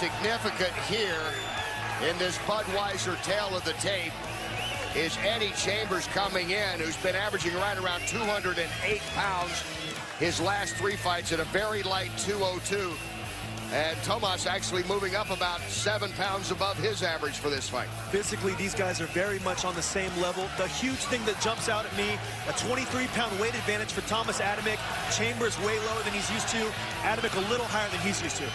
significant here in this Budweiser tale of the tape is Eddie Chambers coming in, who's been averaging right around 208 pounds his last 3 fights at a very light 202. And Tomas actually moving up about 7 pounds above his average for this fight. Physically, these guys are very much on the same level. The huge thing that jumps out at me, a 23-pound weight advantage for Tomasz Adamek. Chambers way lower than he's used to. Adamek a little higher than he's used to.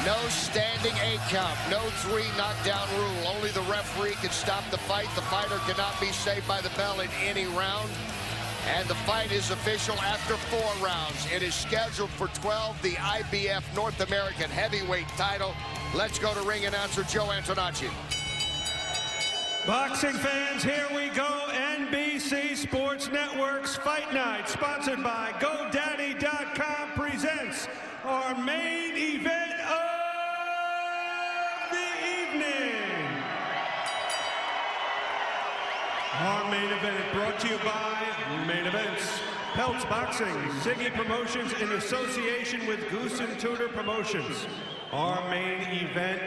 No standing 8 count, no 3 knockdown rule. Only the referee can stop the fight. The fighter cannot be saved by the bell in any round. And the fight is official after 4 rounds. It is scheduled for 12, the IBF North American heavyweight title. Let's go to ring announcer Joe Antonacci. Boxing fans, here we go. NBC Sports Network's Fight Night, sponsored by GoDaddy.com, presents our main event of the evening. Our main event brought to you by Main Events, Peltz Boxing, Ziggy Promotions in association with Goose and Tudor Promotions. Our main event,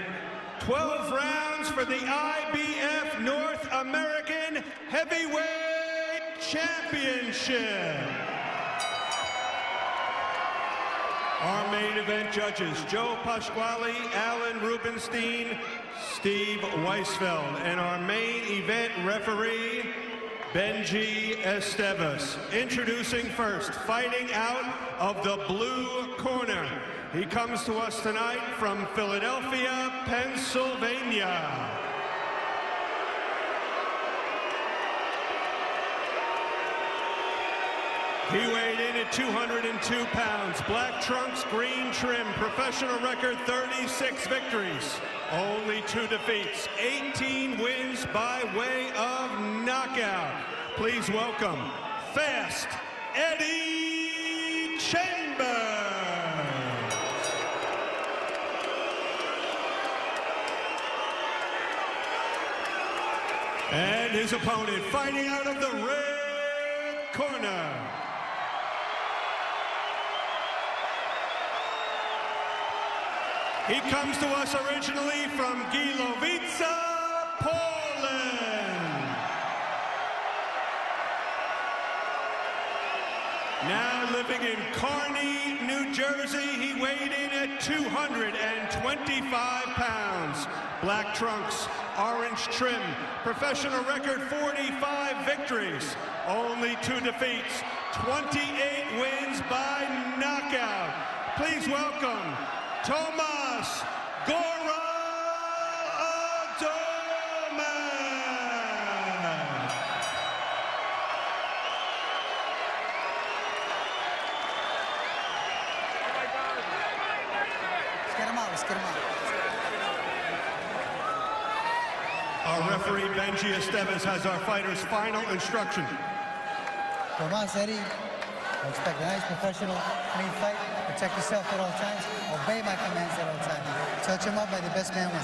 12 rounds for the IBF North American Heavyweight Championship. Our main event judges, Joe Pasquale, Alan Rubenstein, Steve Weisfeld, and our main event referee, Benji Estevez. Introducing first, fighting out of the blue corner. He comes to us tonight from Philadelphia, Pennsylvania. He weighed in at 202 pounds. Black trunks, green trim. Professional record, 36 victories. Only 2 defeats. 18 wins by way of knockout. Please welcome Fast Eddie Chambers. And his opponent fighting out of the red corner. He comes to us originally from Gilovica, Poland. Now living in Kearney, New Jersey, he weighed in at 225 pounds. Black trunks, orange trim, professional record 45 victories, only 2 defeats, 28 wins by knockout. Please welcome Tomasz Adamek. Let's get him out. Our referee, Benji Estevez, has our fighters' final instruction. Tomasz, Eddie, I expect a nice, professional, clean fight. Protect yourself at all times. Obey my commands at all times. Touch him up, by the best man win.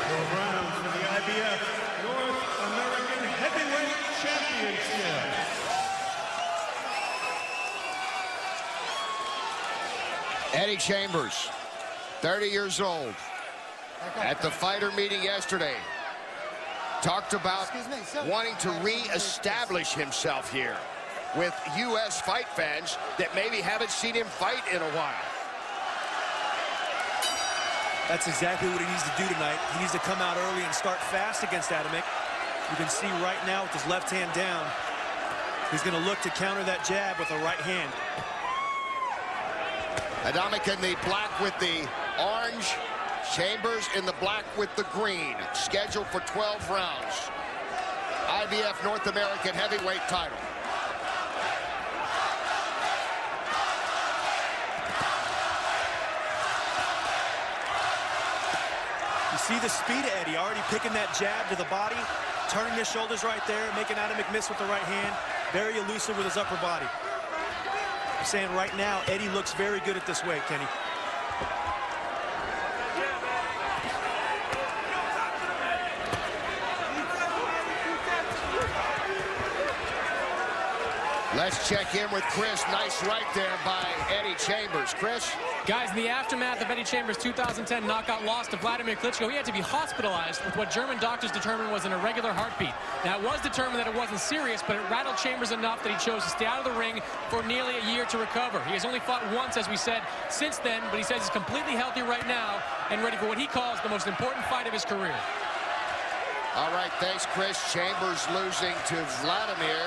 12 rounds for the IBF North American Heavyweight Championship. Eddie Chambers, 30 years old, at the fighter meeting yesterday, talked about wanting to re-establish himself here with U.S. fight fans that maybe haven't seen him fight in a while. That's exactly what he needs to do tonight. He needs to come out early and start fast against Adamek. You can see right now with his left hand down, he's going to look to counter that jab with a right hand. Adamek in the black with the orange, Chambers in the black with the green. Scheduled for 12 rounds. IBF North American heavyweight title. You see the speed of Eddie, already picking that jab to the body, turning his shoulders right there, making Adamek miss with the right hand. Very elusive with his upper body. I'm saying right now, Eddie looks very good at this weight, Kenny. Let's check in with Chris. Nice right there by Eddie Chambers. Chris? Guys, in the aftermath of Eddie Chambers' 2010 knockout loss to Vladimir Klitschko, he had to be hospitalized with what German doctors determined was an irregular heartbeat. Now, it was determined that it wasn't serious, but it rattled Chambers enough that he chose to stay out of the ring for nearly a year to recover. He has only fought once, as we said, since then, but he says he's completely healthy right now and ready for what he calls the most important fight of his career. All right, thanks, Chris. Chambers losing to Vladimir.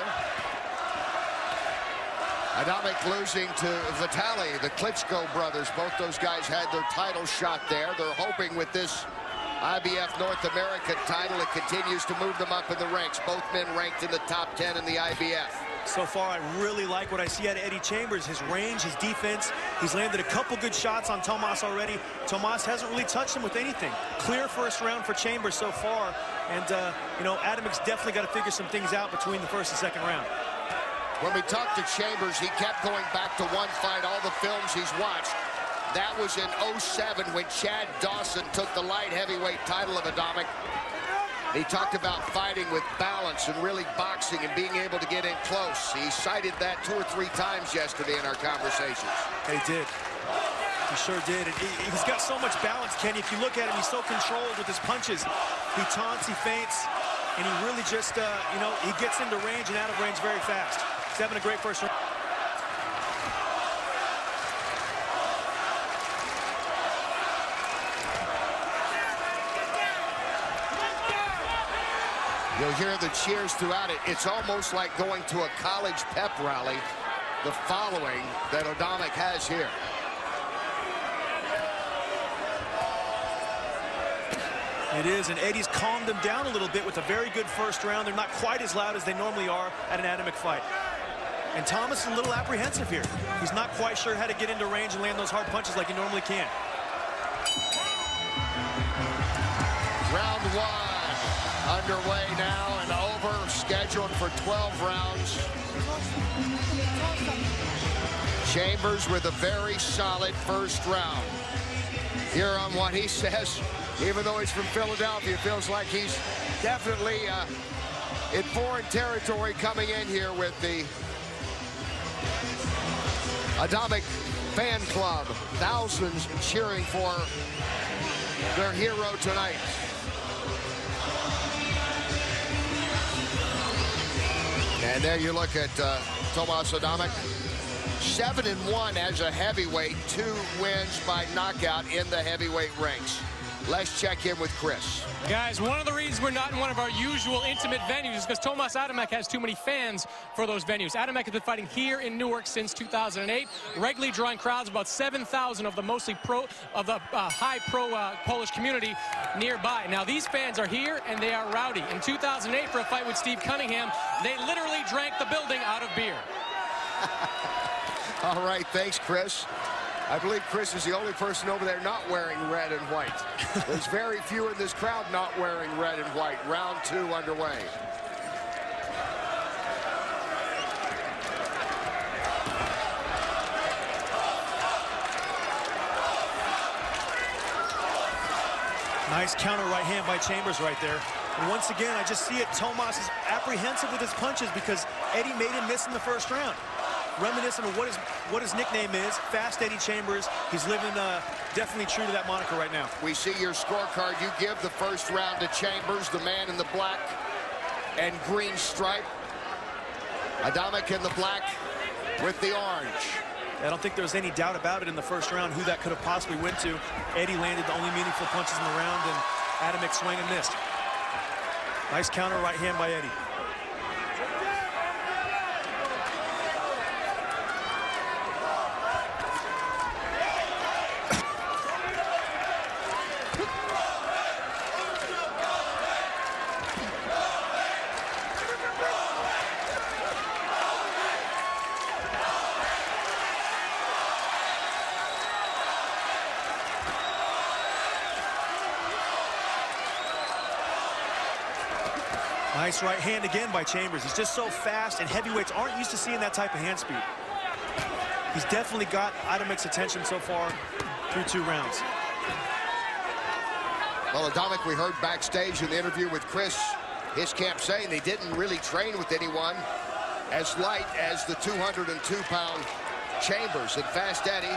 Adamek losing to Vitaly, the Klitschko brothers. Both those guys had their title shot there. They're hoping with this IBF North American title, it continues to move them up in the ranks. Both men ranked in the top 10 in the IBF. So far, I really like what I see out of Eddie Chambers. His range, his defense. He's landed a couple good shots on Tomas already. Tomas hasn't really touched him with anything. Clear first round for Chambers so far. And, you know, Adamek's definitely got to figure some things out between the first and second round. When we talked to Chambers, he kept going back to one fight, all the films he's watched. That was in '07 when Chad Dawson took the light heavyweight title of Adamek. He talked about fighting with balance and really boxing and being able to get in close. He cited that 2 or 3 times yesterday in our conversations. He did. He sure did. And he's got so much balance, Kenny. If you look at him, he's so controlled with his punches. He taunts, he feints, and he really just, you know, he gets into range and out of range very fast. He's having a great first round. You'll hear the cheers throughout it. It's almost like going to a college pep rally, the following that Adamek has here. It is, and Eddie's calmed them down a little bit with a very good first round. They're not quite as loud as they normally are at an Adamek fight. And Thomas is a little apprehensive here. He's not quite sure how to get into range and land those hard punches like he normally can. Round 1 underway now and over, scheduled for 12 rounds. Chambers with a very solid first round. Here on what he says, even though he's from Philadelphia, feels like he's definitely in foreign territory coming in here with the Adamek fan club. Thousands cheering for their hero tonight. And there you look at Tomasz Adamek. 7-1 as a heavyweight, 2 wins by knockout in the heavyweight ranks. Let's check in with Chris. Guys, one of the reasons we're not in one of our usual intimate venues is because Tomasz Adamek has too many fans for those venues. Adamek has been fighting here in Newark since 2008, regularly drawing crowds about 7,000 of the mostly high pro Polish community nearby. Now, these fans are here, and they are rowdy. In 2008, for a fight with Steve Cunningham, they literally drank the building out of beer. All right, thanks, Chris. I believe Chris is the only person over there not wearing red and white. There's very few in this crowd not wearing red and white. Round 2 underway. Nice counter right hand by Chambers right there. And once again, I just see it. Tomas is apprehensive with his punches because Eddie made him miss in the first round. Reminiscent of what his nickname is, Fast Eddie Chambers. He's living definitely true to that moniker right now. We see your scorecard. You give the first round to Chambers, the man in the black and green stripe. Adamek in the black with the orange. I don't think there was any doubt about it in the first round who that could have possibly went to. Eddie landed the only meaningful punches in the round, and Adamek swung and missed. Nice counter right hand by Eddie. Nice right hand again by Chambers. He's just so fast, and heavyweights aren't used to seeing that type of hand speed. He's definitely got Adamek's attention so far through 2 rounds. Well, Adamek, we heard backstage in the interview with Chris, his camp saying they didn't really train with anyone as light as the 202-pound Chambers. And Fast Eddie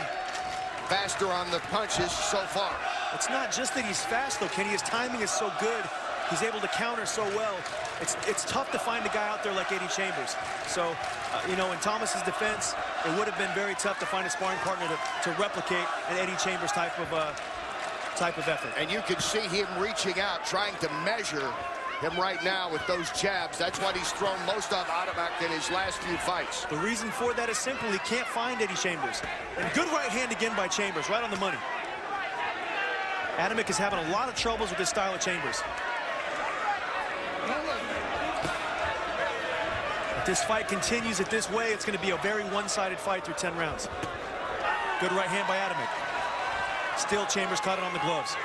faster on the punches so far. It's not just that he's fast, though, Kenny. His timing is so good. He's able to counter so well. It's tough to find a guy out there like Eddie Chambers. So, you know, in Thomas's defense, it would have been very tough to find a sparring partner to replicate an Eddie Chambers type of effort. And you can see him reaching out, trying to measure him right now with those jabs. That's what he's thrown most of Adamek in his last few fights. The reason for that is simple. He can't find Eddie Chambers. And good right hand again by Chambers, right on the money. Adamek is having a lot of troubles with this style of Chambers. If this fight continues it this way, it's going to be a very one-sided fight through 10 rounds. Good right hand by Adamek. Still, Chambers caught it on the gloves.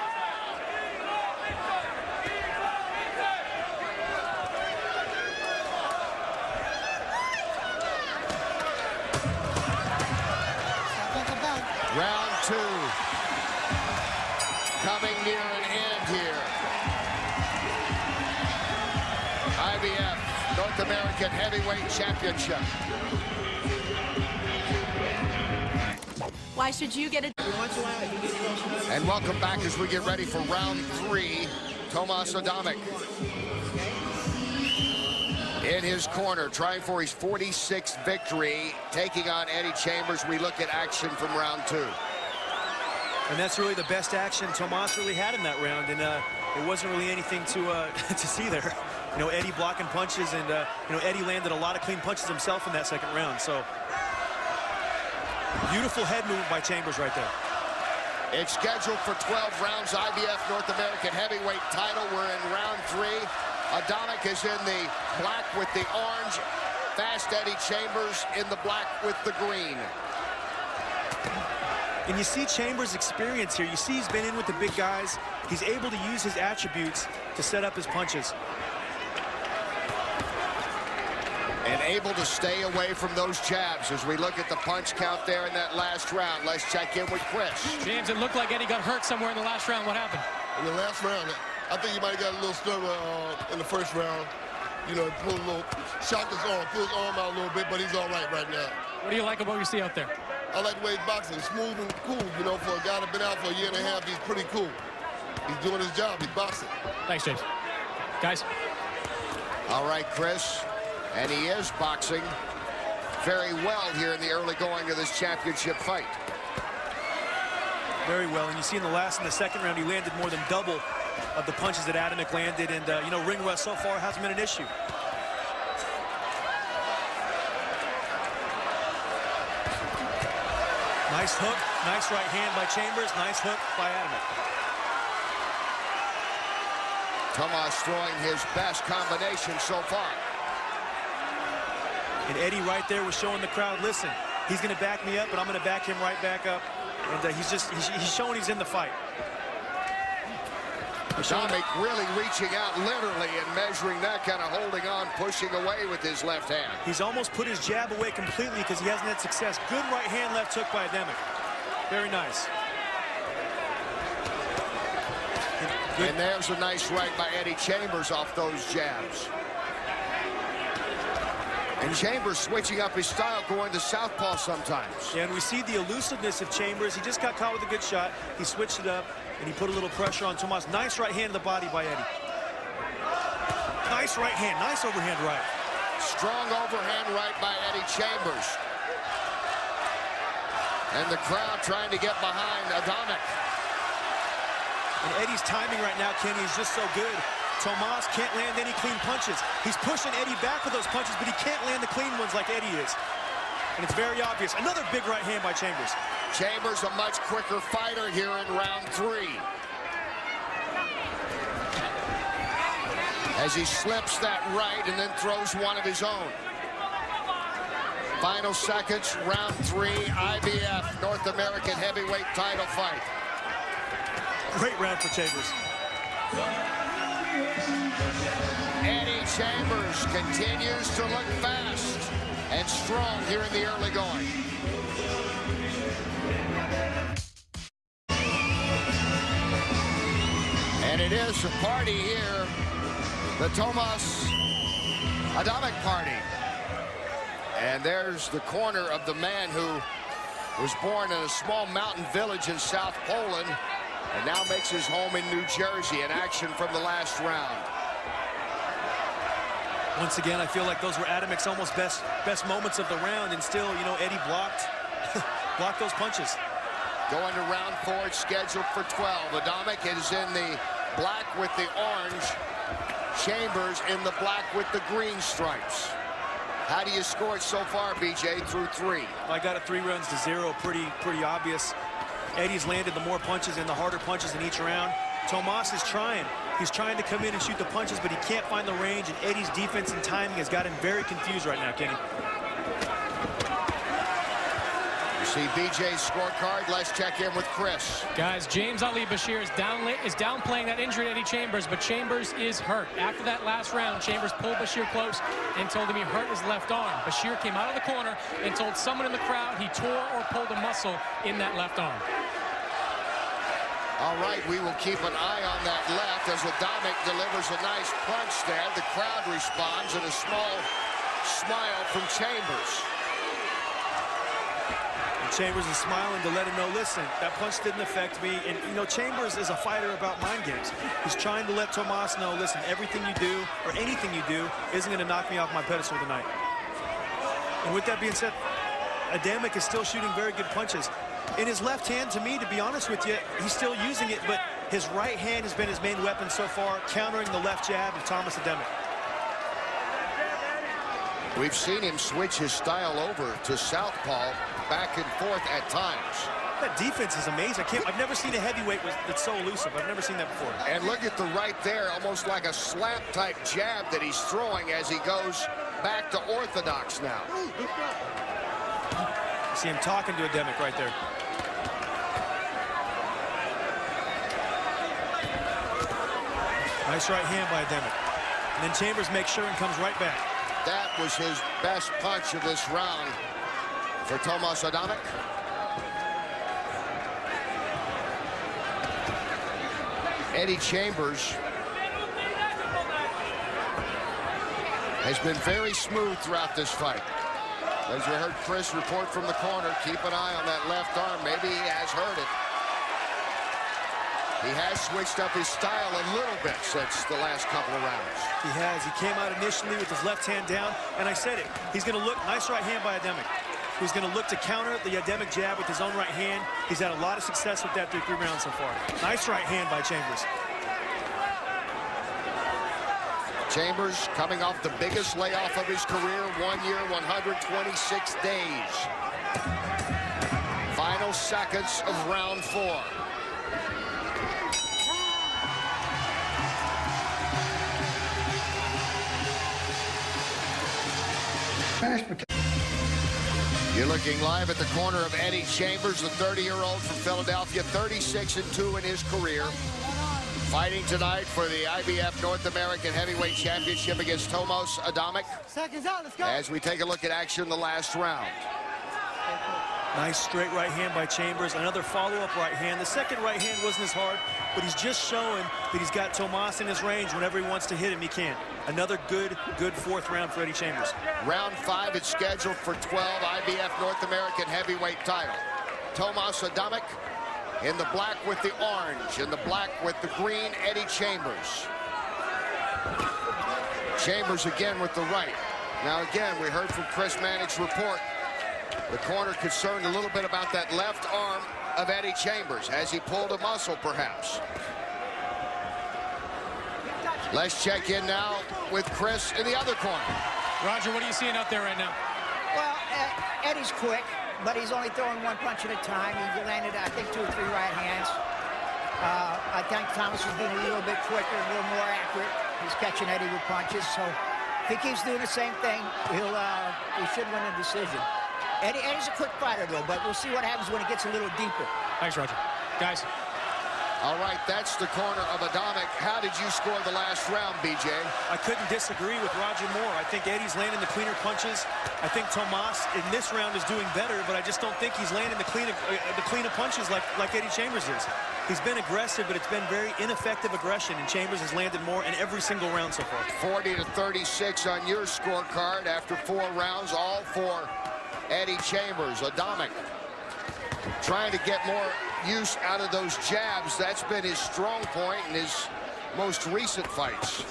Round 2. Coming near an end here. IBF North American Heavyweight Championship. Why should you get it? And welcome back as we get ready for round 3. Tomasz Adamek in his corner, trying for his 46th victory, taking on Eddie Chambers. We look at action from round 2. And that's really the best action Tomasz really had in that round, and it wasn't really anything to to see there. You know, Eddie blocking punches, and you know, Eddie landed a lot of clean punches himself in that second round. So beautiful head movement by Chambers right there. It's scheduled for 12 rounds. IBF North American Heavyweight title. We're in round 3. Adamek is in the black with the orange. Fast Eddie Chambers in the black with the green. And you see Chambers' experience here. You see he's been in with the big guys. He's able to use his attributes to set up his punches. And able to stay away from those jabs as we look at the punch count there in that last round. Let's check in with Chris. James, it looked like Eddie got hurt somewhere in the last round. What happened? In the last round, I think he might have got a little stutter in the first round. You know, pulled a little, shocked his arm, pulled his arm out a little bit, but he's all right now. What do you like about what you see out there? I like the way he's boxing. Smooth and cool, you know, for a guy that's been out for a year and a half, he's pretty cool. He's doing his job, he's boxing. Thanks, James. Guys. All right, Chris. And he is boxing very well here in the early going of this championship fight. Very well, and you see in the last and the second round, he landed more than double of the punches that Adamek landed, and you know, ring rust so far hasn't been an issue. Nice hook, nice right hand by Chambers, nice hook by Adamek. Tomasz throwing his best combination so far. And Eddie right there was showing the crowd, listen, he's going to back me up, but I'm going to back him right back up. And he's showing he's in the fight. Adamek really reaching out literally and measuring that, kind of holding on, pushing away with his left hand. He's almost put his jab away completely because he hasn't had success. Good right hand left hook by Adamek. Very nice. And there's a nice right by Eddie Chambers off those jabs. And Chambers switching up his style, going to southpaw sometimes. Yeah, and we see the elusiveness of Chambers. He just got caught with a good shot. He switched it up, and he put a little pressure on Tomasz. Nice right hand to the body by Eddie. Nice right hand, nice overhand right. Strong overhand right by Eddie Chambers. And the crowd trying to get behind Adamek. And Eddie's timing right now, Kenny, is just so good. Tomasz can't land any clean punches. He's pushing Eddie back with those punches, but he can't land the clean ones like Eddie is. And it's very obvious. Another big right hand by Chambers. Chambers, a much quicker fighter here in round 3. As he slips that right and then throws one of his own. Final seconds, round 3, IBF North American Heavyweight title fight. Great round for Chambers. Eddie Chambers continues to look fast and strong here in the early going. And it is a party here, the Tomasz Adamek party. And there's the corner of the man who Was born in a small mountain village in South Poland and now makes his home in New Jersey. In action from the last round. Once again, I feel like those were Adamek's almost best moments of the round, and still, you know, Eddie blocked those punches. Going to round 4, it's scheduled for 12. Adamek is in the black with the orange. Chambers in the black with the green stripes. How do you score it so far, BJ, through 3? I got it 3 rounds to 0. Pretty obvious. Eddie's landed the more punches and the harder punches in each round. Tomas is trying. He's trying to come in and shoot the punches, but he can't find the range, and Eddie's defense and timing has got him very confused right now, Kenny. You see BJ's scorecard. Let's check in with Chris. Guys, James Ali Bashir is downplaying that injury to Eddie Chambers, but Chambers is hurt. After that last round, Chambers pulled Bashir close and told him he hurt his left arm. Bashir came out of the corner and told someone in the crowd he tore or pulled a muscle in that left arm. All right, we will keep an eye on that left as Adamek delivers a nice punch there. The crowd responds and a small smile from Chambers. And Chambers is smiling to let him know, listen, that punch didn't affect me. And, you know, Chambers is a fighter about mind games. He's trying to let Tomas know, listen, everything you do or anything you do isn't going to knock me off my pedestal tonight. And with that being said, Adamek is still shooting very good punches. In his left hand, to me, to be honest with you, he's still using it, but his right hand has been his main weapon so far, countering the left jab of Tomas Adamek. We've seen him switch his style over to southpaw back and forth at times. That defense is amazing. I've never seen a heavyweight that's so elusive. I've never seen that before. And look at the right there, almost like a slap-type jab that he's throwing as he goes back to orthodox now. See him talking to Adamek right there. Nice right hand by Adamek. And then Chambers makes sure and comes right back. That was his best punch of this round for Tomasz Adamek. Eddie Chambers has been very smooth throughout this fight. As we heard Chris report from the corner, keep an eye on that left arm. Maybe he has hurt it. He has switched up his style a little bit since the last couple of rounds. He has. He came out initially with his left hand down, and I said it. He's going to look, nice right hand by Adamek. He's going to look to counter the Adamek jab with his own right hand. He's had a lot of success with that through 3 rounds so far. Nice right hand by Chambers. Chambers coming off the biggest layoff of his career, 1 year, 126 days. Final seconds of round 4. You're looking live at the corner of Eddie Chambers, the 30-year-old from Philadelphia, 36-2 in his career. Fighting tonight for the IBF North American Heavyweight Championship against Tomasz Adamek. Seconds out, let's go. As we take a look at action in the last round. Nice straight right hand by Chambers. Another follow-up right hand. The second right hand wasn't as hard, but he's just showing that he's got Tomas in his range. Whenever he wants to hit him, he can. Another good 4th round for Eddie Chambers. Round 5 is scheduled for 12 IBF North American Heavyweight title. Tomasz Adamek in the black with the orange, in the black with the green, Eddie Chambers. Chambers again with the right. Now again, we heard from Chris Mannix's report. The corner concerned a little bit about that left arm of Eddie Chambers. Has he pulled a muscle, perhaps? Let's check in now with Chris in the other corner. Roger, what are you seeing out there right now? Well, Eddie's quick, but he's only throwing 1 punch at a time. He landed, I think, 2 or 3 right hands. I think Thomas is being a little bit quicker, a little more accurate. He's catching Eddie with punches, so if he keeps doing the same thing, he should win a decision. Eddie's a quick fighter, though, but we'll see what happens when it gets a little deeper. Thanks, Roger. Guys. All right, that's the corner of Adamek. How did you score the last round, BJ? I couldn't disagree with Roger more. I think Eddie's landing the cleaner punches. I think Tomas in this round is doing better, but I just don't think he's landing the cleaner punches like Eddie Chambers is. He's been aggressive, but it's been very ineffective aggression, and Chambers has landed more in every single round so far. 40-36 on your scorecard after 4 rounds, all for Eddie Chambers. Adamek trying to get more use out of those jabs. That's been his strong point in his most recent fights.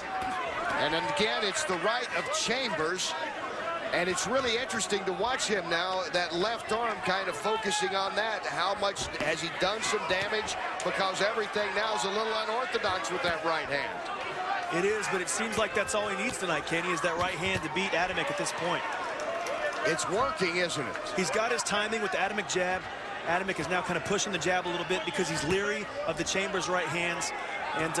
And then again, it's the right of Chambers. And it's really interesting to watch him now, that left arm kind of focusing on that. How much has he done some damage? Because everything now is a little unorthodox with that right hand. It is, but it seems like that's all he needs tonight, Kenny, is that right hand to beat Adamek at this point. It's working, isn't it? He's got his timing with the Adamek jab. Adamek is now kind of pushing the jab a little bit because he's leery of the Chambers right hands. And,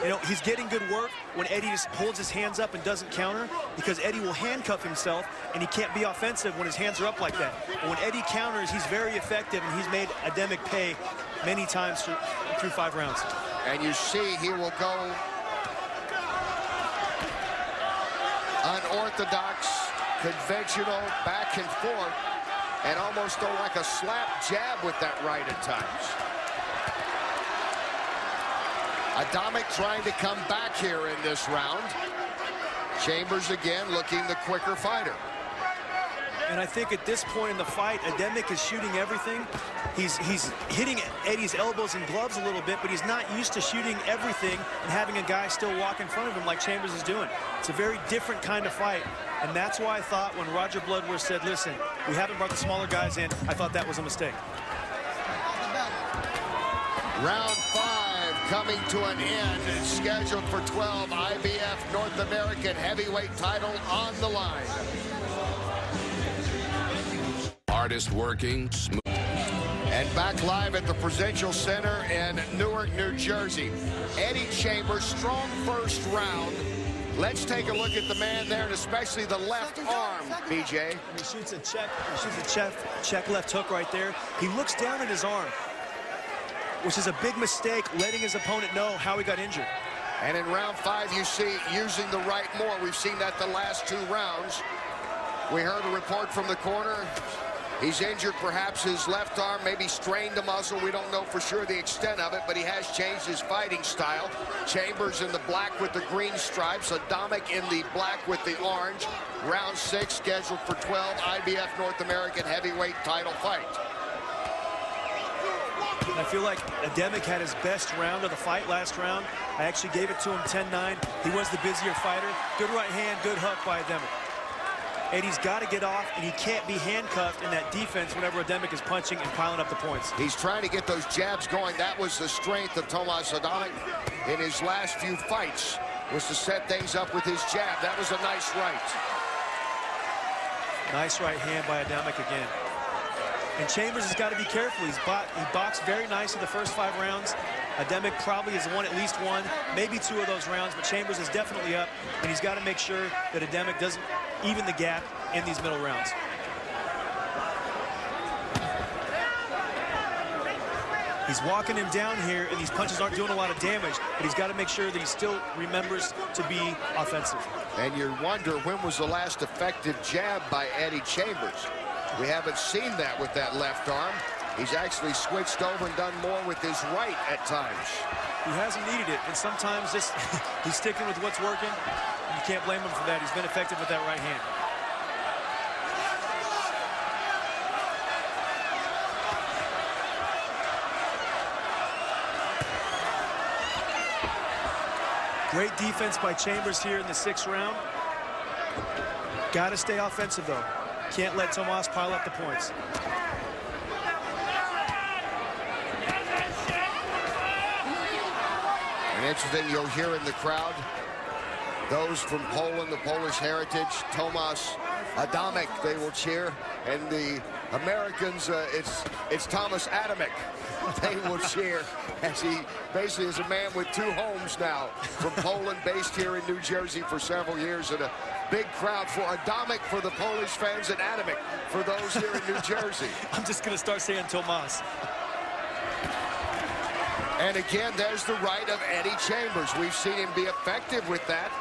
you know, he's getting good work when Eddie just holds his hands up and doesn't counter, because Eddie will handcuff himself, and he can't be offensive when his hands are up like that. But when Eddie counters, he's very effective, and he's made Adamek pay many times through 5 rounds. And you see he will go unorthodox, conventional, back and forth, and almost throw like a slap jab with that right at times. Adamek trying to come back here in this round. Chambers again looking the quicker fighter. And I think at this point in the fight, Adamek is shooting everything. He's hitting Eddie's elbows and gloves a little bit, but he's not used to shooting everything and having a guy still walk in front of him like Chambers is doing. It's a very different kind of fight. And that's why I thought when Roger Bloodworth said, listen, we haven't brought the smaller guys in, I thought that was a mistake. Round 5 coming to an end. It's scheduled for 12. IBF North American heavyweight title on the line. Hardest working, smooth. And back live at the Prudential Center in Newark, New Jersey. Eddie Chambers, strong first round. Let's take a look at the man there, and especially the left arm, BJ. He shoots a check. He shoots a check left hook right there. He looks down at his arm, which is a big mistake, letting his opponent know how he got injured. And in round 5, you see using the right more. We've seen that the last 2 rounds. We heard a report from the corner. He's injured perhaps his left arm, maybe strained a muscle. We don't know for sure the extent of it, but he has changed his fighting style. Chambers in the black with the green stripes. Adamek in the black with the orange. Round 6 scheduled for 12 IBF North American heavyweight title fight. I feel like Adamek had his best round of the fight last round. I actually gave it to him 10-9. He was the busier fighter. Good right hand, good hook by Adamek. Eddie's got to get off, and he can't be handcuffed in that defense whenever Adamek is punching and piling up the points. He's trying to get those jabs going. That was the strength of Tomasz Adamek in his last few fights, was to set things up with his jab. That was a nice right. Nice right hand by Adamek again. And Chambers has got to be careful. He boxed very nice in the first 5 rounds. Adamek probably has won at least 1, maybe 2 of those rounds, but Chambers is definitely up, and he's got to make sure that Adamek doesn't even the gap in these middle rounds. He's walking him down here, and these punches aren't doing a lot of damage, but he's got to make sure that he still remembers to be offensive. And you wonder, when was the last effective jab by Eddie Chambers? We haven't seen that with that left arm. He's actually switched over and done more with his right at times. He hasn't needed it, and sometimes just he's sticking with what's working. You can't blame him for that. He's been effective with that right hand. Great defense by Chambers here in the 6th round. Got to stay offensive, though. Can't let Tomas pile up the points. And interesting, you'll hear in the crowd, those from Poland, the Polish heritage, Tomasz Adamek, they will cheer. And the Americans, it's Tomasz Adamek. They will cheer as he basically is a man with 2 homes now, from Poland, based here in New Jersey for several years. And a big crowd for Adamek for the Polish fans, and Adamek for those here in New Jersey. I'm just going to start saying Tomas. And again, there's the right of Eddie Chambers. We've seen him be effective with that.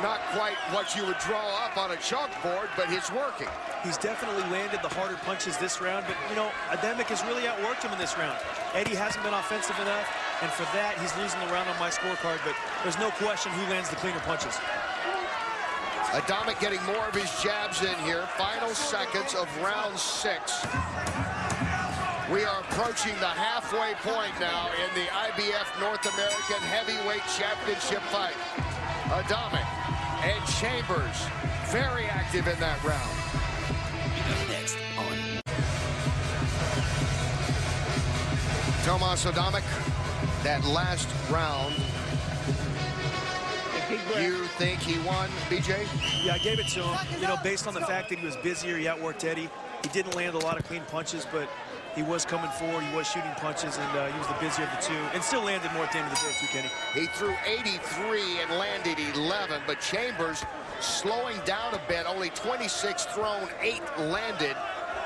Not quite what you would draw up on a chalkboard, but it's working. He's definitely landed the harder punches this round, but, you know, Adamek has really outworked him in this round. Eddie hasn't been offensive enough, and for that, he's losing the round on my scorecard, but there's no question who lands the cleaner punches. Adamek getting more of his jabs in here. Final seconds of round 6. We are approaching the halfway point now in the IBF North American Heavyweight Championship fight. Adamek and Chambers very active in that round. Next on Tomasz Adamek, that last round, you think he won, BJ? Yeah, I gave it to him, you know, based on the fact that he was busier, he outworked Eddie. He didn't land a lot of clean punches, but he was coming forward, he was shooting punches, and he was the busier of the two, and still landed more at the end of the day, too, Kenny. He threw 83 and landed 11, but Chambers slowing down a bit, only 26 thrown, 8 landed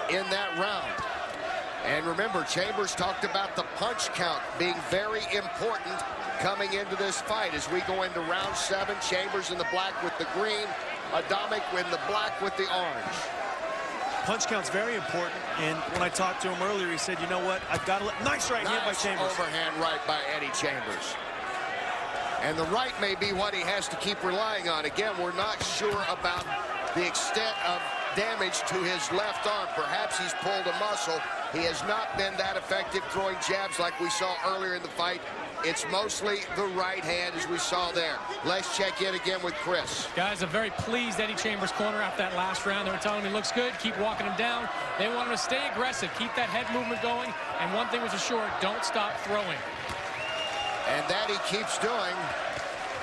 in that round. And remember, Chambers talked about the punch count being very important coming into this fight. As we go into round 7, Chambers in the black with the green, Adamek in the black with the orange. Punch count's very important, and when I talked to him earlier, he said, you know what, I've got to let... Nice right hand by Chambers. Overhand right by Eddie Chambers. And the right may be what he has to keep relying on. Again, we're not sure about the extent of damage to his left arm. Perhaps he's pulled a muscle. He has not been that effective throwing jabs like we saw earlier in the fight. It's mostly the right hand, as we saw there. Let's check in again with Chris. Guys, a very pleased Eddie Chambers corner after that last round. They were telling him he looks good, keep walking him down. They want him to stay aggressive, keep that head movement going, and one thing was assured, don't stop throwing. And that he keeps doing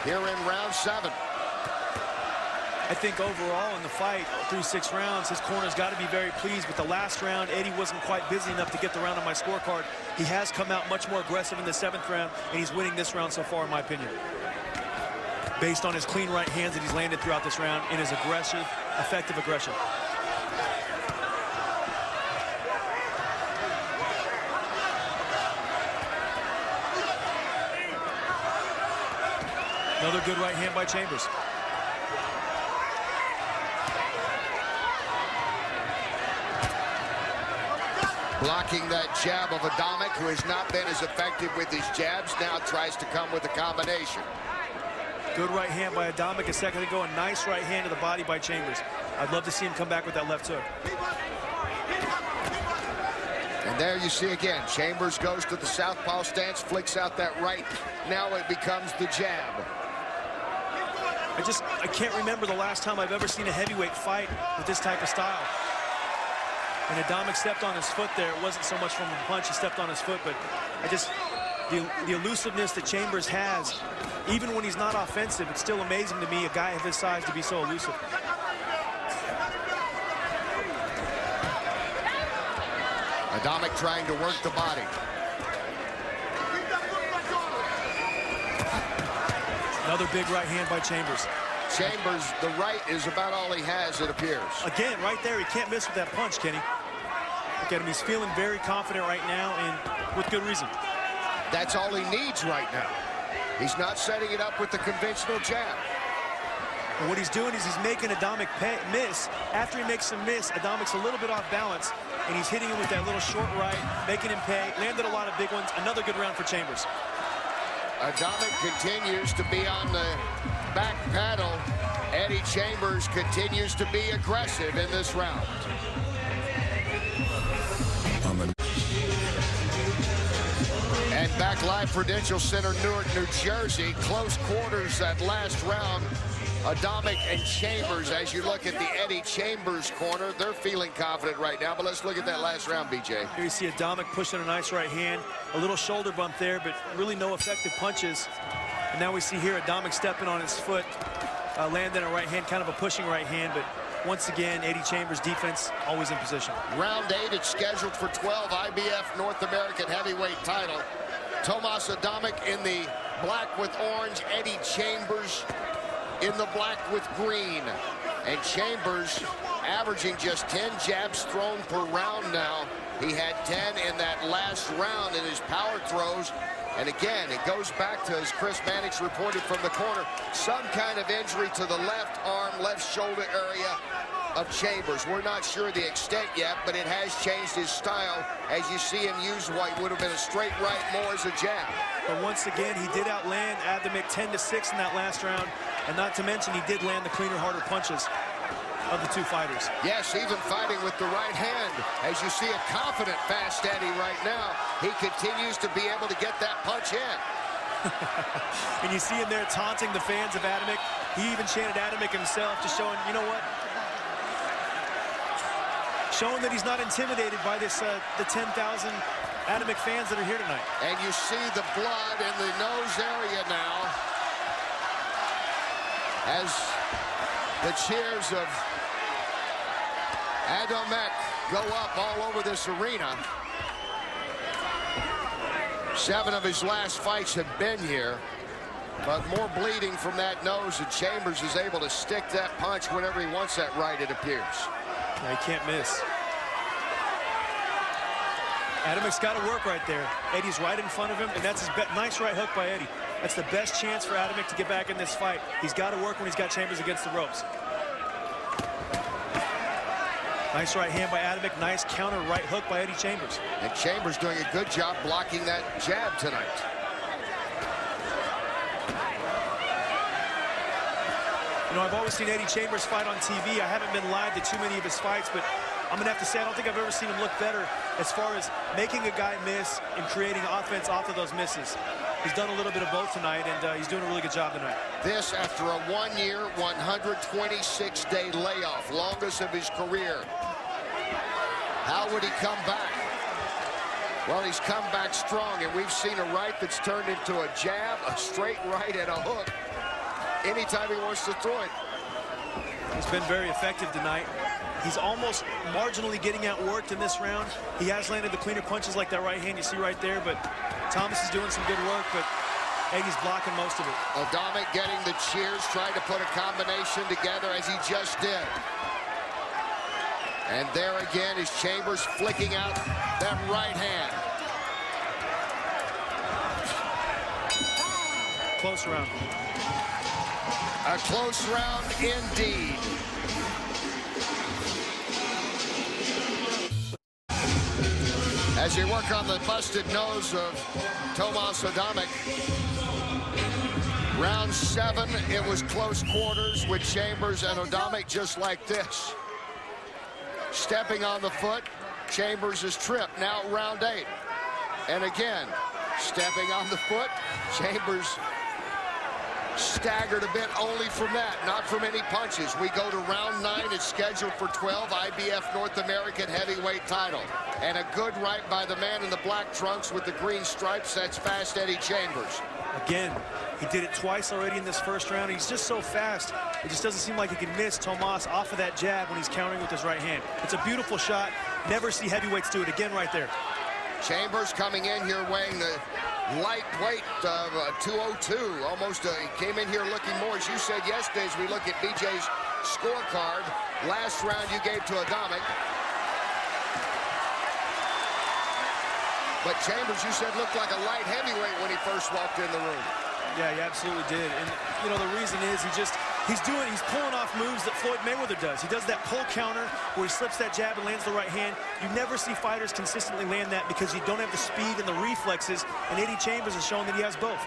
here in round 7. I think overall in the fight, through 6 rounds, his corner's got to be very pleased. With the last round, Eddie wasn't quite busy enough to get the round on my scorecard. He has come out much more aggressive in the 7th round, and he's winning this round so far, in my opinion. Based on his clean right hands that he's landed throughout this round and his aggressive, effective aggression. Another good right hand by Chambers. Blocking that jab of Adamek, who has not been as effective with his jabs, now tries to come with a combination. Good right hand by Adamek a second ago. A nice right hand to the body by Chambers. I'd love to see him come back with that left hook. And there you see again, Chambers goes to the southpaw stance, flicks out that right. Now it becomes the jab. I can't remember the last time I've ever seen a heavyweight fight with this type of style. And Adamek stepped on his foot there. It wasn't so much from a punch, he stepped on his foot, but the elusiveness that Chambers has, even when he's not offensive, it's still amazing to me, a guy of his size, to be so elusive. Adamek trying to work the body. Another big right hand by Chambers. Chambers, the right is about all he has, it appears. Again, right there, he can't miss with that punch, Kenny. Look at him, he's feeling very confident right now, and with good reason. That's all he needs right now. He's not setting it up with the conventional jab. And what he's doing is he's making Adamek miss. After he makes him miss, Adamek's a little bit off balance, and he's hitting him with that little short right, making him pay. Landed a lot of big ones. Another good round for Chambers. Adamek continues to be on the back pedal. Eddie Chambers continues to be aggressive in this round. And back live, Prudential Center, Newark, New Jersey. Close quarters that last round. Adamek and Chambers, as you look at the Eddie Chambers corner, they're feeling confident right now, but let's look at that last round, BJ. Here you see Adamek pushing a nice right hand, a little shoulder bump there, but really no effective punches. And now we see here Adamek stepping on his foot, landing a right hand, kind of a pushing right hand, but once again, Eddie Chambers' defense always in position. Round 8, it's scheduled for 12 IBF North American heavyweight title. Tomasz Adamek in the black with orange, Eddie Chambers in the black with green. And Chambers averaging just 10 jabs thrown per round now. He had 10 in that last round in his power throws. And again, it goes back to, as Chris Mannix reported from the corner, some kind of injury to the left arm, left shoulder area of Chambers. We're not sure the extent yet, but it has changed his style as you see him use what would have been a straight right more as a jab. But once again, he did outland Adamek 10-6 in that last round. And not to mention, he did land the cleaner, harder punches. of the two fighters. Yes, even fighting with the right hand. As you see a confident Fast Eddie right now, he continues to be able to get that punch in. And you see him there taunting the fans of Adamek. He even chanted Adamek himself, just showing, you know what? Showing that he's not intimidated by this the 10,000 Adamek fans that are here tonight. And you see the blood in the nose area now as the cheers of Adamek go up all over this arena. 7 of his last fights have been here, but more bleeding from that nose, and Chambers is able to stick that punch whenever he wants that right, it appears. Yeah, he can't miss. Adamek's got to work right there. Eddie's right in front of him, and that's his nice right hook by Eddie. That's the best chance for Adamek to get back in this fight. He's got to work when he's got Chambers against the ropes. Nice right hand by Adamek. Nice counter right hook by Eddie Chambers. And Chambers doing a good job blocking that jab tonight. You know, I've always seen Eddie Chambers fight on TV. I haven't been live to too many of his fights, but I'm going to have to say I don't think I've ever seen him look better as far as making a guy miss and creating offense off of those misses. He's done a little bit of both tonight, and he's doing a really good job tonight. This after a 1-year, 126-day layoff, longest of his career. How would he come back? Well, he's come back strong, and we've seen a right that's turned into a jab, a straight right, and a hook anytime he wants to throw it. He's been very effective tonight. He's almost marginally getting outworked in this round. He has landed the cleaner punches like that right hand you see right there, but Thomas is doing some good work, but Eddie's blocking most of it. Adamek getting the cheers, trying to put a combination together as he just did. And there again is Chambers flicking out that right hand. Close round. A close round indeed. As they work on the busted nose of Tomasz Adamek. Round 7, it was close quarters with Chambers and Adamek just like this. Stepping on the foot, Chambers is tripped. Now round 8. And again, stepping on the foot, Chambers staggered a bit only from that, not from any punches. We go to round 9. It's scheduled for 12 IBF North American heavyweight title. And a good right by the man in the black trunks with the green stripes. That's Fast Eddie Chambers. Again, he did it twice already in this first round. He's just so fast. It just doesn't seem like he can miss Tomas off of that jab when he's countering with his right hand. It's a beautiful shot. Never see heavyweights do it. Again, right there. Chambers coming in here weighing the lightweight of 202. Almost he came in here looking more, as you said yesterday, as we look at BJ's scorecard. Last round you gave to Adamek. But Chambers, you said, looked like a light heavyweight when he first walked in the room. Yeah, he absolutely did. And, you know, the reason is he's pulling off moves that Floyd Mayweather does. He does that pull counter where he slips that jab and lands the right hand. You never see fighters consistently land that because you don't have the speed and the reflexes, and Eddie Chambers has shown that he has both.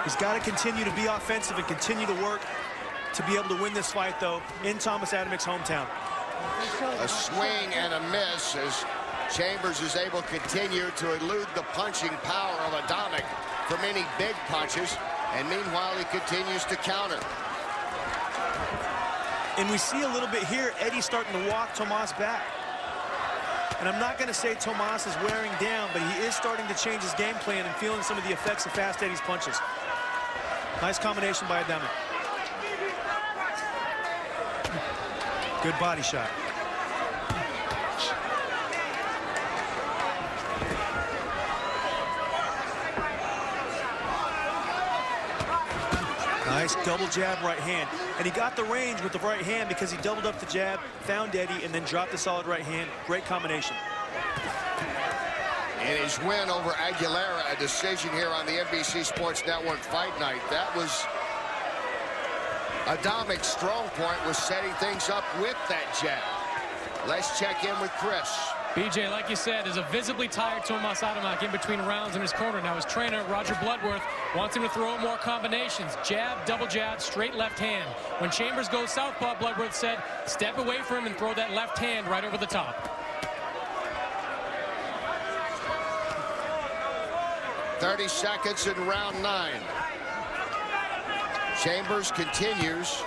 He's got to continue to be offensive and continue to work to be able to win this fight, though, in Tomasz Adamek's hometown. A swing and a miss as Chambers is able to continue to elude the punching power of Adamek from any big punches, and meanwhile he continues to counter. And we see a little bit here, Eddie starting to walk Tomas back. And I'm not going to say Tomas is wearing down, but he is starting to change his game plan and feeling some of the effects of Fast Eddie's punches. Nice combination by Adamek. Good body shot. Nice double jab right hand. And he got the range with the right hand because he doubled up the jab, found Eddie, and then dropped the solid right hand. Great combination. In his win over Aguilera, a decision here on the NBC Sports Network Fight Night. That was Adamek's strong point, was setting things up with that jab. Let's check in with Chris. BJ, like you said, there's a visibly tired Tomasz Adamek in between rounds in his corner. Now his trainer, Roger Bloodworth, wants him to throw more combinations. Jab, double jab, straight left hand. When Chambers goes southpaw, Bloodworth said, step away from him and throw that left hand right over the top. "30 seconds in round 9. Chambers continues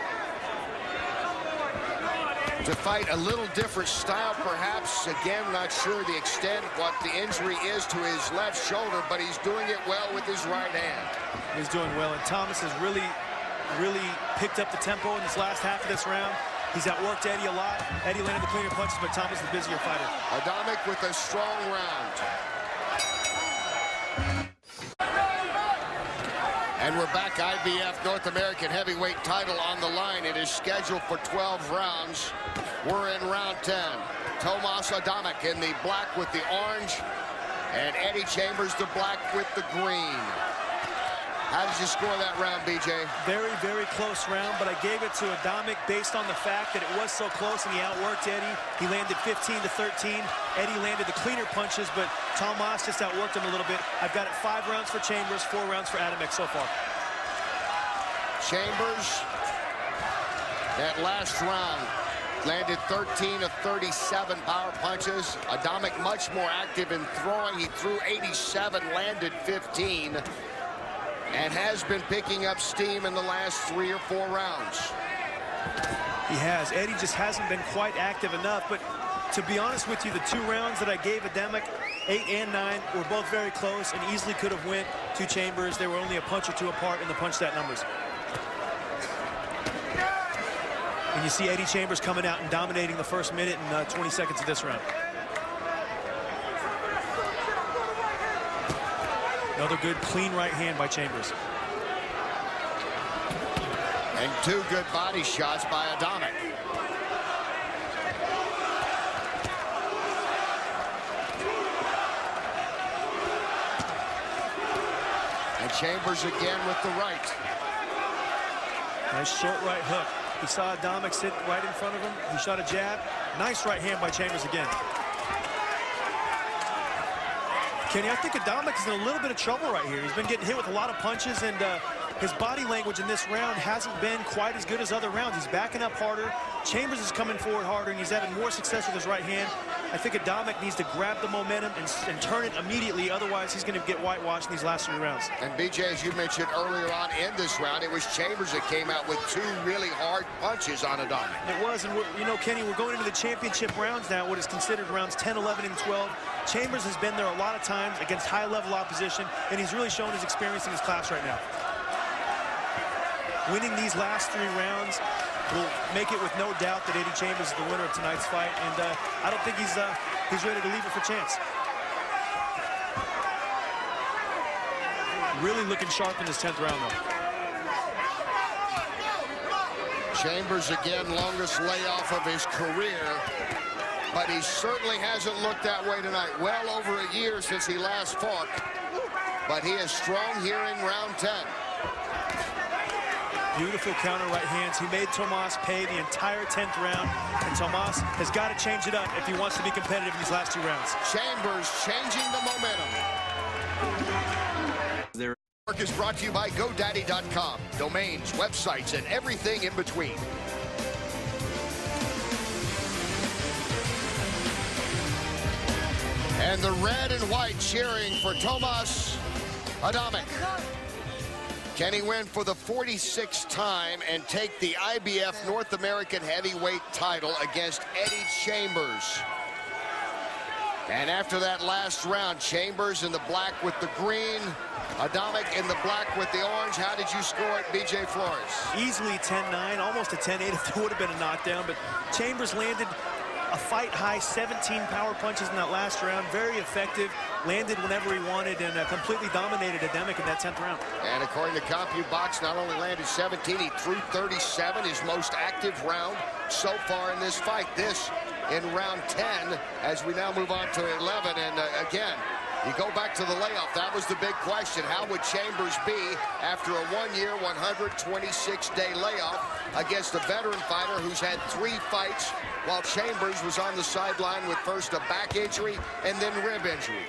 to fight a little different style, perhaps. Again, not sure the extent what the injury is to his left shoulder, but he's doing it well with his right hand. He's doing well, and Thomas has really picked up the tempo in this last half of this round. He's outworked Eddie a lot. Eddie landed the cleaner punches, but Thomas the busier fighter. Adamek with a strong round. And we're back. IBF North American heavyweight title on the line. It is scheduled for 12 rounds. We're in round 10. Tomasz Adamek in the black with the orange, and Eddie Chambers the black with the green. How did you score that round, BJ? Very, very close round, but I gave it to Adamek based on the fact that it was so close and he outworked Eddie. He landed 15-13. Eddie landed the cleaner punches, but Tomasz just outworked him a little bit. I've got it 5 rounds for Chambers, 4 rounds for Adamek so far. Chambers, that last round, landed 13 of 37 power punches. Adamek much more active in throwing. He threw 87, landed 15, and has been picking up steam in the last 3 or 4 rounds. He has. Eddie just hasn't been quite active enough, but to be honest with you, the 2 rounds that I gave Adamek, 8 and 9, were both very close and easily could have went to Chambers. They were only a punch or 2 apart in the punch stat numbers. And you see Eddie Chambers coming out and dominating the first minute and 20 seconds of this round. Another good, clean right hand by Chambers. And 2 good body shots by Adamek. And Chambers again with the right. Nice short right hook. He saw Adamek sit right in front of him. He shot a jab. Nice right hand by Chambers again. Kenny, I think Adamek is in a little bit of trouble right here. He's been getting hit with a lot of punches, and his body language in this round hasn't been quite as good as other rounds. He's backing up harder. Chambers is coming forward harder, and he's having more success with his right hand. I think Adamek needs to grab the momentum and turn it immediately. Otherwise, he's going to get whitewashed in these last 3 rounds. And BJ, as you mentioned earlier on in this round, it was Chambers that came out with 2 really hard punches on Adamek. It was, and you know, Kenny, we're going into the championship rounds now, what is considered rounds 10, 11, and 12. Chambers has been there a lot of times against high-level opposition, and he's really shown his experience in his class right now. Winning these last 3 rounds will make it with no doubt that Eddie Chambers is the winner of tonight's fight, and I don't think he's ready to leave it for chance. Really looking sharp in this 10th round, though. Chambers again, longest layoff of his career, but he certainly hasn't looked that way tonight. Well over a year since he last fought, but he is strong here in round 10. Beautiful counter right hands. He made Tomasz pay the entire 10th round, and Tomasz has got to change it up if he wants to be competitive in these last 2 rounds. Chambers changing the momentum. Work is brought to you by GoDaddy.com. Domains, websites, and everything in between. And the red and white cheering for Tomasz Adamek. Can he win for the 46th time and take the IBF North American heavyweight title against Eddie Chambers? And after that last round, Chambers in the black with the green, Adamek in the black with the orange. How did you score it, BJ Flores? Easily 10-9, almost a 10-8 if there would have been a knockdown, but Chambers landed a fight-high 17 power punches in that last round. Very effective, landed whenever he wanted, and completely dominated Adamek in that 10th round. And according to CompuBox, not only landed 17, he threw 37, his most active round so far in this fight. This in round 10, as we now move on to 11. And again, You go back to the layoff. That was the big question. How would Chambers be after a 1-year, 126-day layoff against a veteran fighter who's had 3 fights while Chambers was on the sideline with first a back injury and then rib injury?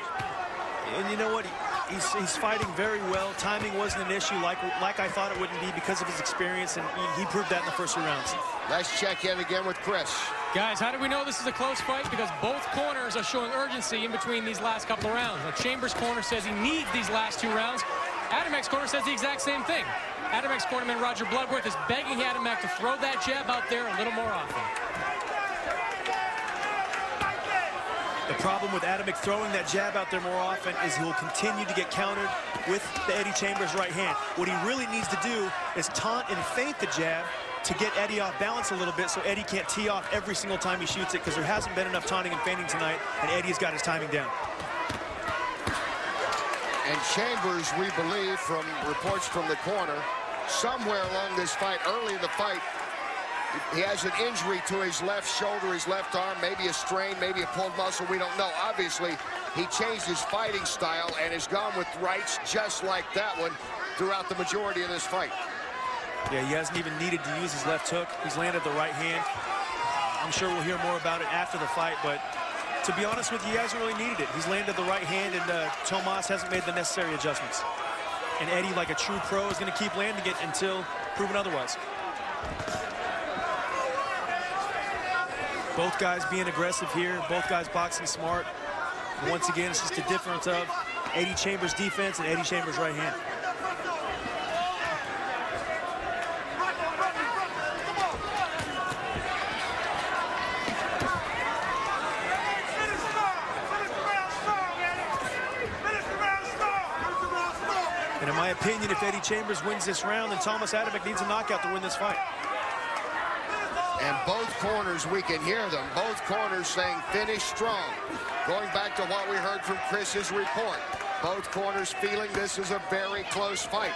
And you know what? He's fighting very well. Timing wasn't an issue like I thought it wouldn't be because of his experience, and he proved that in the first 2 rounds. Let's check in again with Chris. Guys, how do we know this is a close fight? Because both corners are showing urgency in between these last couple of rounds. Now, Chambers' corner says he needs these last 2 rounds. Adamek's corner says the exact same thing. Adamek's cornerman, Roger Bloodworth, is begging Adamek to throw that jab out there a little more often. The problem with Adamek throwing that jab out there more often is he'll continue to get countered with the Eddie Chambers right hand. What he really needs to do is taunt and feint the jab to get Eddie off balance a little bit so Eddie can't tee off every single time he shoots it, because there hasn't been enough taunting and feinting tonight, and Eddie's got his timing down. And Chambers, we believe from reports from the corner, somewhere along this fight, early in the fight, he has an injury to his left shoulder, his left arm, maybe a strain, maybe a pulled muscle, we don't know. Obviously, he changed his fighting style and has gone with rights just like that one throughout the majority of this fight. Yeah, he hasn't even needed to use his left hook. He's landed the right hand. I'm sure we'll hear more about it after the fight, but to be honest with you, he hasn't really needed it. He's landed the right hand, and Tomas hasn't made the necessary adjustments. And Eddie, like a true pro, is going to keep landing it until proven otherwise. Both guys being aggressive here, both guys boxing smart. And once again, it's just a difference of Eddie Chambers' defense and Eddie Chambers' right hand. And in my opinion, if Eddie Chambers wins this round, then Tomasz Adamek needs a knockout to win this fight. And both corners, we can hear them, both corners saying finish strong. Going back to what we heard from Chris's report, both corners feeling this is a very close fight.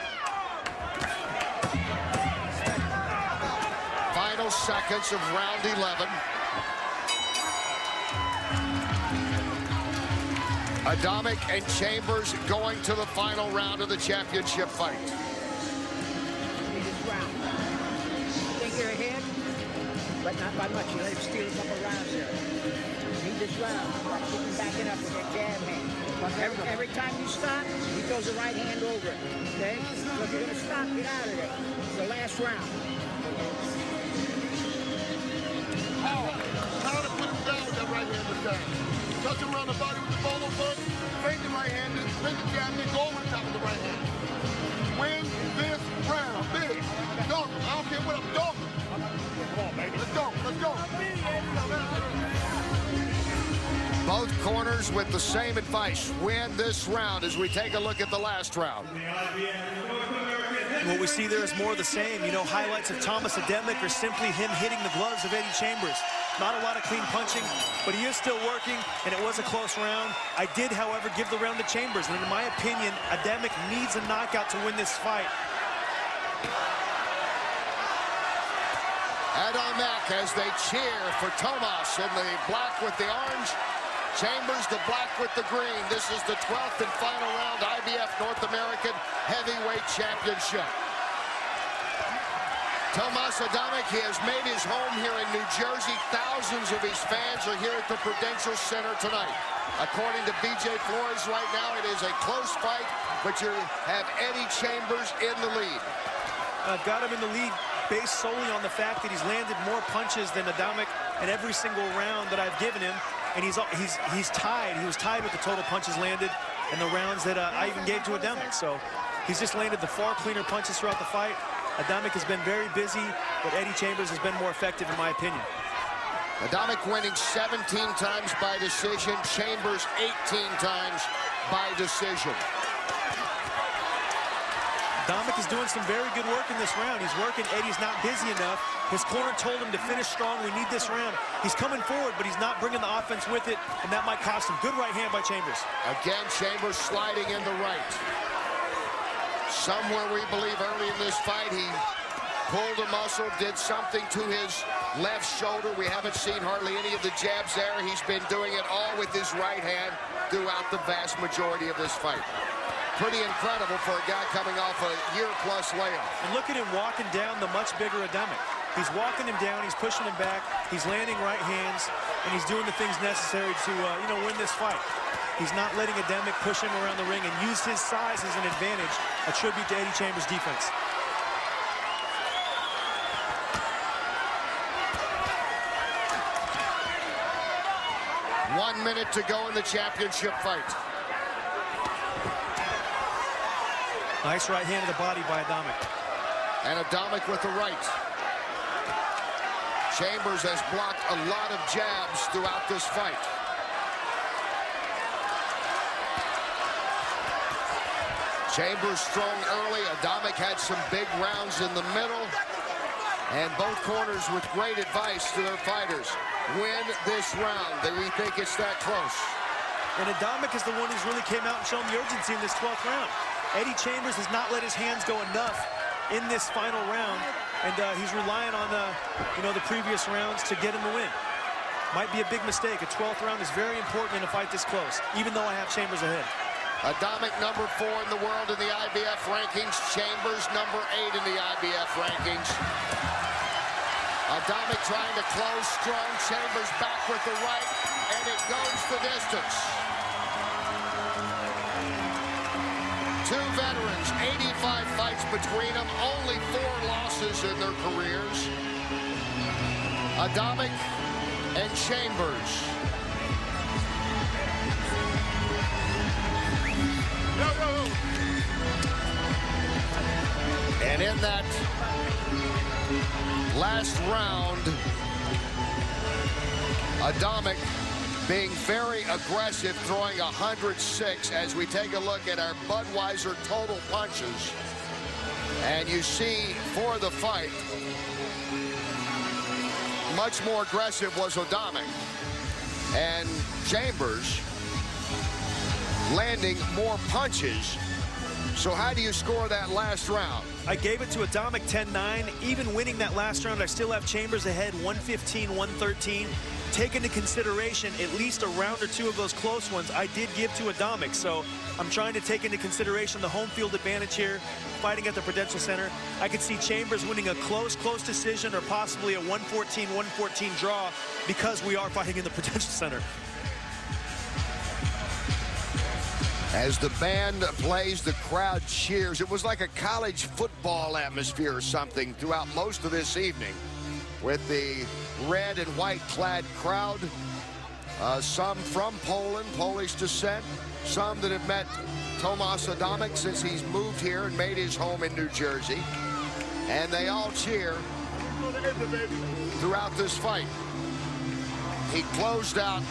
Final seconds of round 11. Adamek and Chambers going to the final round of the championship fight. Think you're ahead, but not by much. You let him steal a couple rounds there. Need this round. Keep him backing up with that jab hand. Every time you stop, he throws the right hand over it. Okay? So if you're going to stop, get out of there. It's the last round. How to put him down with that right hand this time. Touch him around the body with the polo first, feint the right hand, then feint the jab, then go over the top of the right hand. Win this round, big. Dunk him. I don't care what I'm dunking. Come on, baby. Let's go. Let's go. Both corners with the same advice. Win this round as we take a look at the last round. And what we see there is more of the same. You know, highlights of Tomasz Adamek are simply him hitting the gloves of Eddie Chambers. Not a lot of clean punching, but he is still working, and it was a close round. I did, however, give the round to Chambers, and in my opinion, Adamek needs a knockout to win this fight. Adamek as they cheer for Tomas in the black with the orange. Chambers the black with the green. This is the 12th and final round IBF North American Heavyweight Championship. Tomasz Adamek, he has made his home here in New Jersey. Thousands of his fans are here at the Prudential Center tonight. According to BJ Flores right now, it is a close fight, but you have Eddie Chambers in the lead. I've got him in the lead based solely on the fact that he's landed more punches than Adamek in every single round that I've given him. And he's tied. He was tied with the total punches landed in the rounds that I even gave to Adamek. So he's just landed the far cleaner punches throughout the fight. Adamek has been very busy, but Eddie Chambers has been more effective in my opinion. Adamek winning 17 times by decision, Chambers 18 times by decision. Adamek is doing some very good work in this round. He's working. Eddie's not busy enough. His corner told him to finish strong. We need this round. He's coming forward, but he's not bringing the offense with it, and that might cost him. Good right hand by Chambers. Again, Chambers sliding in the right. Somewhere we believe early in this fight he pulled a muscle, did something to his left shoulder. We haven't seen hardly any of the jabs there. He's been doing it all with his right hand throughout the vast majority of this fight. Pretty incredible for a guy coming off a year-plus layoff. And look at him walking down the much bigger Adamek. He's walking him down, he's pushing him back, he's landing right hands, and he's doing the things necessary to, win this fight. He's not letting Adamek push him around the ring and use his size as an advantage, a tribute to Eddie Chambers' defense. One minute to go in the championship fight. Nice right hand to the body by Adamek. And Adamek with the right. Chambers has blocked a lot of jabs throughout this fight. Chambers strong early. Adamek had some big rounds in the middle. And both corners with great advice to their fighters. Win this round. We think it's that close. And Adamek is the one who's really came out and shown the urgency in this 12th round. Eddie Chambers has not let his hands go enough in this final round, and he's relying on the previous rounds to get him a win. Might be a big mistake. A 12th round is very important in a fight this close, even though I have Chambers ahead. Adamek number 4 in the world in the IBF rankings. Chambers number 8 in the IBF rankings. Adamek trying to close strong. Chambers back with the right, and it goes the distance. Two veterans, 85 fights between them, only 4 losses in their careers. Adamek and Chambers. And in that last round, Adamek being very aggressive, throwing 106 as we take a look at our Budweiser total punches. And you see for the fight, much more aggressive was Adamek. And Chambers landing more punches. So how do you score that last round? I gave it to Adamek 10-9. Even winning that last round, I still have Chambers ahead 115-113. Take into consideration at least a round or 2 of those close ones I did give to Adamek. So I'm trying to take into consideration the home field advantage here, fighting at the Prudential Center. I could see Chambers winning a close decision or possibly a 114-114 draw because we are fighting in the Prudential Center. As the band plays, the crowd cheers. It was like a college football atmosphere or something throughout most of this evening with the red and white clad crowd. Some from Poland, Polish descent. Some that have met Tomasz Adamek since he's moved here and made his home in New Jersey. And they all cheer throughout this fight. He closed out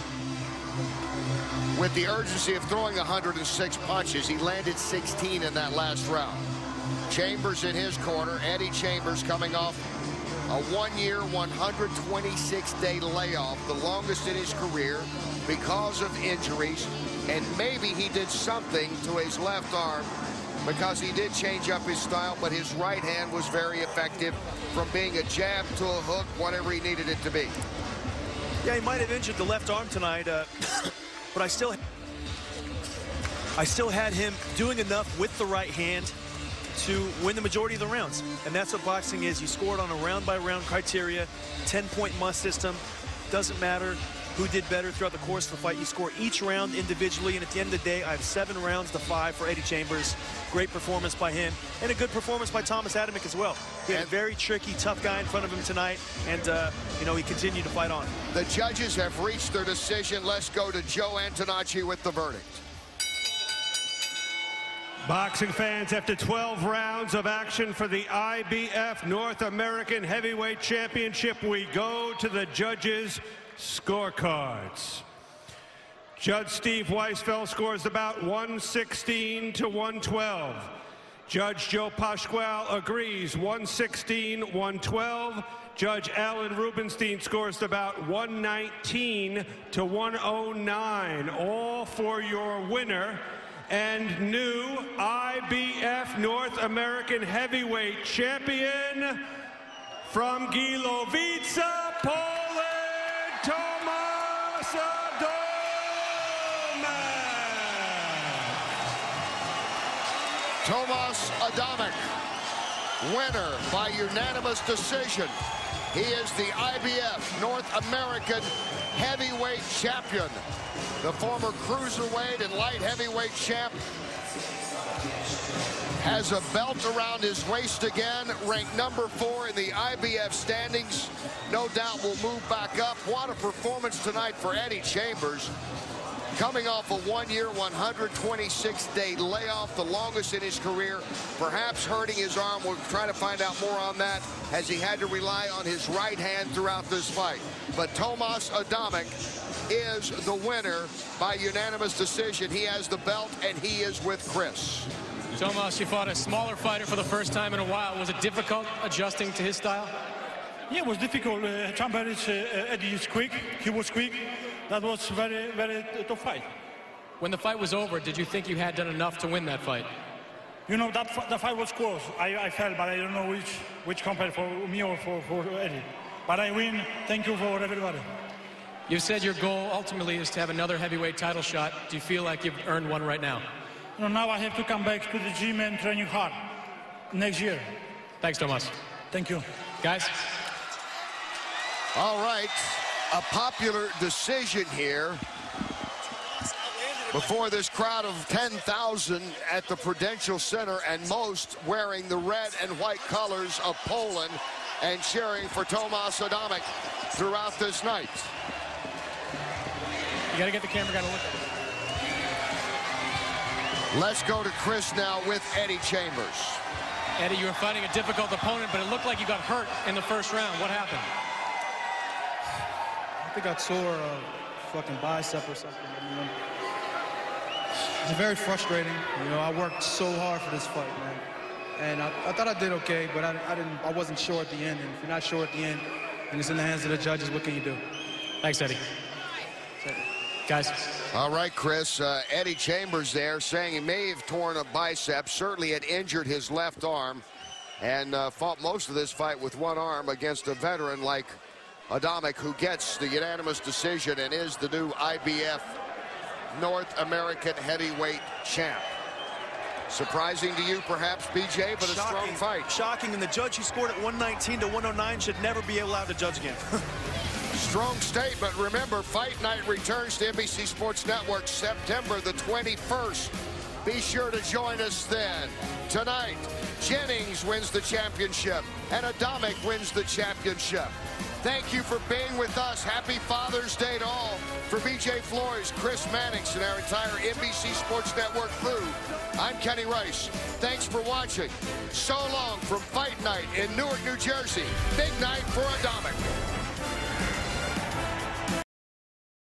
with the urgency of throwing 106 punches. He landed 16 in that last round. Chambers in his corner. Eddie Chambers coming off a 1-year, 126-day layoff, the longest in his career because of injuries. And maybe he did something to his left arm because he did change up his style, but his right hand was very effective from being a jab to a hook, whatever he needed it to be. Yeah, he might have injured the left arm tonight, but I still had him doing enough with the right hand to win the majority of the rounds. And that's what boxing is. You score it on a round-by-round criteria, 10-point must system. Doesn't matter who did better throughout the course of the fight. You score each round individually, and at the end of the day, I have 7 rounds to 5 for Eddie Chambers. Great performance by him, and a good performance by Tomasz Adamek as well. He had a very tricky, tough guy in front of him tonight, and, he continued to fight on. The judges have reached their decision. Let's go to Joe Antonacci with the verdict. Boxing fans, after 12 rounds of action for the IBF North American Heavyweight Championship, we go to the judges' scorecards. Judge Steve Weisfeld scores about 116 to 112. Judge Joe Pasquale agrees 116-112. Judge Alan Rubenstein scores about 119 to 109. All for your winner and new IBF North American Heavyweight Champion, From Gilovica, Poland, Tomasz Adamek. Tomasz Adamek, winner by unanimous decision. He is the IBF North American heavyweight champion. The former cruiserweight and light heavyweight champ has a belt around his waist again, ranked number 4 in the IBF standings. No doubt will move back up. What a performance tonight for Eddie Chambers. Coming off a 1-year, 126-day layoff, the longest in his career, perhaps hurting his arm. We'll try to find out more on that, as he had to rely on his right hand throughout this fight. But Tomasz Adamek is the winner by unanimous decision. He has the belt, and he is with Chris. Tomasz, you fought a smaller fighter for the first time in a while. Was it difficult adjusting to his style? Yeah, it was difficult. Eddie is quick. He was quick. That was very, very tough fight. When the fight was over, did you think you had done enough to win that fight? You know, the fight was close. I felt, but I don't know which company, for me or for Eddie. But I win. Thank you for everybody. You said your goal ultimately is to have another heavyweight title shot. Do you feel like you've earned one right now? You know, now I have to come back to the gym and training hard next year. Thanks, Tomasz. Thank you. Guys? All right, a popular decision here before this crowd of 10,000 at the Prudential Center, and most wearing the red and white colors of Poland and cheering for Tomasz Adamek throughout this night. You got to get the camera guy to look at it. Let's go to Chris now with Eddie Chambers. Eddie, you were fighting a difficult opponent, but it looked like you got hurt in the first round. What happened? I think I tore a fucking bicep or something. It's very frustrating. You know, I worked so hard for this fight, man. And I thought I did okay, but I wasn't sure at the end. And if you're not sure at the end, and it's in the hands of the judges, what can you do? Thanks, Eddie. Guys. All right, Chris. Eddie Chambers there saying he may have torn a bicep, certainly had injured his left arm, and fought most of this fight with one arm against a veteran like Adamek, who gets the unanimous decision and is the new IBF North American heavyweight champ. Surprising to you, perhaps, BJ, but a strong fight. Shocking, and the judge who scored at 119 to 109 should never be allowed to judge again. Strong statement. Remember, Fight Night returns to NBC Sports Network September the 21st. Be sure to join us then. Tonight, Jennings wins the championship, and Adamek wins the championship. Thank you for being with us. Happy Father's Day to all. For BJ Flores, Chris Mannix, and our entire NBC Sports Network crew, I'm Kenny Rice. Thanks for watching. So long from Fight Night in Newark, New Jersey. Big night for Adamek.